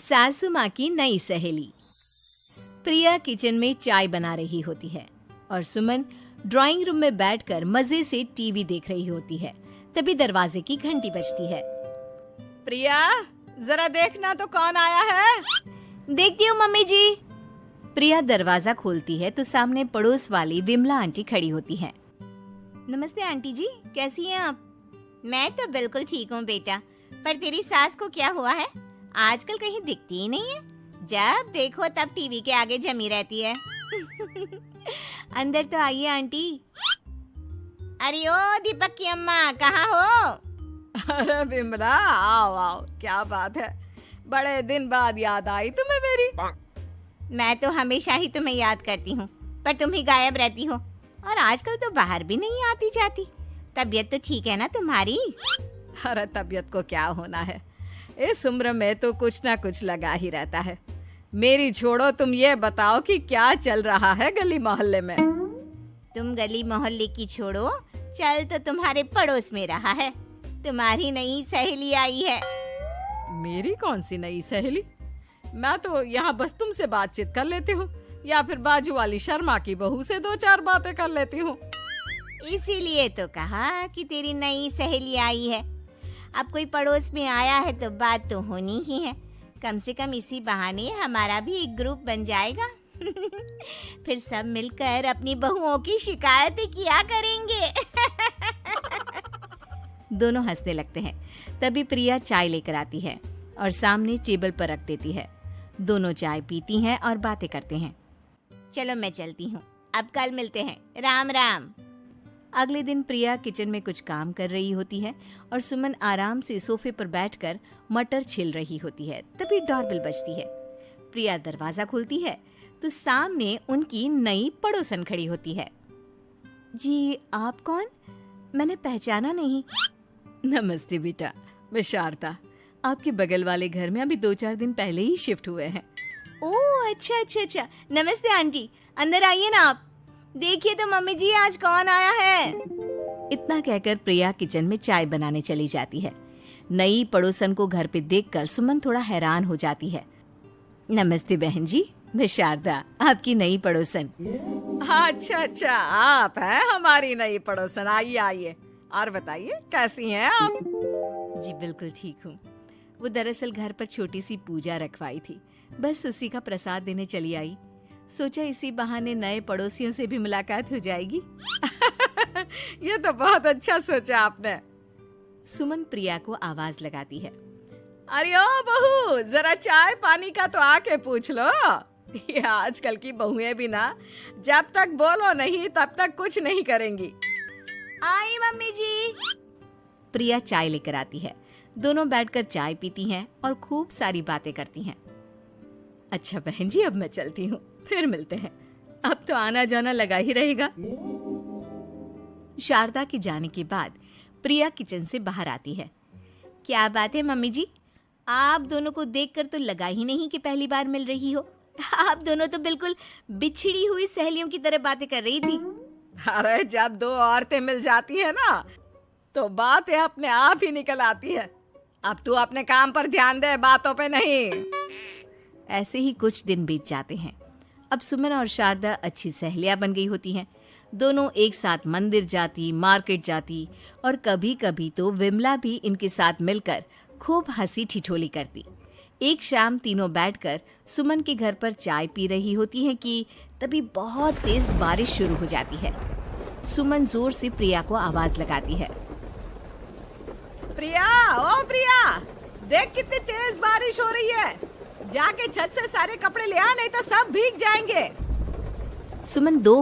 सासू माँ की नई सहेली। प्रिया किचन में चाय बना रही होती है और सुमन ड्राइंग रूम में बैठकर मजे से टीवी देख रही होती है। तभी दरवाजे की घंटी बजती है। प्रिया, जरा देखना तो कौन आया है। देखती हूँ मम्मी जी। प्रिया दरवाजा खोलती है तो सामने पड़ोस वाली विमला आंटी खड़ी होती है। नमस्ते आंटी जी, कैसी हैं आप? मैं तो बिल्कुल ठीक हूँ बेटा, पर तेरी सास को क्या हुआ है? आजकल कहीं दिखती ही नहीं है। जब देखो तब टीवी के आगे जमी रहती है। अंदर तो आइए आंटी। अरे ओ दीपक की अम्मा, कहाँ हो? अरे विमला, आओ आओ, क्या बात है, बड़े दिन बाद याद आई तुम्हें मेरी। मैं तो हमेशा ही तुम्हें याद करती हूँ, पर तुम ही गायब रहती हो और आजकल तो बाहर भी नहीं आती जाती। तबीयत तो ठीक है ना तुम्हारी? अरे तबीयत को क्या होना है, इस उम्र में तो कुछ ना कुछ लगा ही रहता है। मेरी छोड़ो, तुम ये बताओ कि क्या चल रहा है गली मोहल्ले में। तुम गली मोहल्ले की छोड़ो, चल तो तुम्हारे पड़ोस में रहा है। तुम्हारी नई सहेली आई है। मेरी कौन सी नई सहेली? मैं तो यहाँ बस तुमसे बातचीत कर लेती हूँ या फिर बाजू वाली शर्मा की बहू से दो चार बातें कर लेती हूँ। इसीलिए तो कहा कि तेरी नई सहेली आई है। अब कोई पड़ोस में आया है तो बात तो होनी ही है। कम से कम इसी बहाने हमारा भी एक ग्रुप बन जाएगा। फिर सब मिलकर अपनी बहुओं की शिकायतें किया करेंगे। दोनों हंसने लगते हैं। तभी प्रिया चाय लेकर आती है और सामने टेबल पर रख देती है। दोनों चाय पीती हैं और बातें करते हैं। चलो मैं चलती हूँ, अब कल मिलते हैं। राम राम। अगले दिन प्रिया किचन में कुछ काम कर रही होती है और सुमन आराम से सोफे पर बैठकर मटर छिल रही होती है। तभी डोरबेल बजती है। प्रिया दरवाजा खोलती है तो सामने उनकी नई पड़ोसन खड़ी होती है। जी, आप कौन? मैंने पहचाना नहीं। नमस्ते बेटा, मैं शारदा, आपके बगल वाले घर में अभी 2-4 दिन पहले ही शिफ्ट हुए हैं। ओह अच्छा अच्छा अच्छा, नमस्ते आंटी, अंदर आइए ना आप। देखिए तो मम्मी जी, आज कौन आया है। इतना कहकर प्रिया किचन में चाय बनाने चली जाती है। नई पड़ोसन को घर पे देखकर सुमन थोड़ा हैरान हो जाती है। नमस्ते बहन जी, मैं शारदा, आपकी नई पड़ोसन। अच्छा अच्छा, आप हैं हमारी नई पड़ोसन। आइए आइए, और बताइए कैसी हैं आप? जी बिल्कुल ठीक हूँ। वो दरअसल घर पर छोटी सी पूजा रखवाई थी, बस उसी का प्रसाद देने चली आई। सोचा इसी बहाने नए पड़ोसियों से भी मुलाकात हो जाएगी। ये तो बहुत अच्छा सोचा आपने। सुमन प्रिया को आवाज लगाती है। अरे ओ बहू, जरा चाय पानी का तो आके पूछ लो। ये आजकल की बहुएं भी ना, जब तक बोलो नहीं तब तक कुछ नहीं करेंगी। आई मम्मी जी। प्रिया चाय लेकर आती है। दोनों बैठकर चाय पीती हैं और खूब सारी बातें करती हैं। अच्छा बहन जी, अब मैं चलती हूँ, फिर मिलते हैं। अब तो आना जाना लगा ही रहेगा। शारदा के जाने के बाद प्रिया किचन से बाहर आती है। क्या बात है मम्मी जी, आप दोनों को देखकर तो लगा ही नहीं कि पहली बार मिल रही हो। आप दोनों तो बिल्कुल बिछड़ी हुई सहेलियों की तरह बातें कर रही थी। अरे जब दो औरतें मिल जाती है ना, तो बातें अपने आप ही निकल आती है। अब तू अपने काम पर ध्यान दे, बातों पे नहीं। ऐसे ही कुछ दिन बीत जाते हैं। अब सुमन और शारदा अच्छी सहेलियां बन गई होती हैं। दोनों एक साथ मंदिर जाती, मार्केट जाती और कभी कभी तो विमला भी इनके साथ मिलकर खूब हंसी ठिठोली करती। एक शाम तीनों बैठकर सुमन के घर पर चाय पी रही होती हैं कि तभी बहुत तेज बारिश शुरू हो जाती है। सुमन जोर से प्रिया को आवाज लगाती है। प्रिया, ओ प्रिया, देख कितनी तेज बारिश हो रही है। जाके छत से सारे कपड़े ले आ, नहीं तो सब भीग जाएंगे। सुमन 2 बार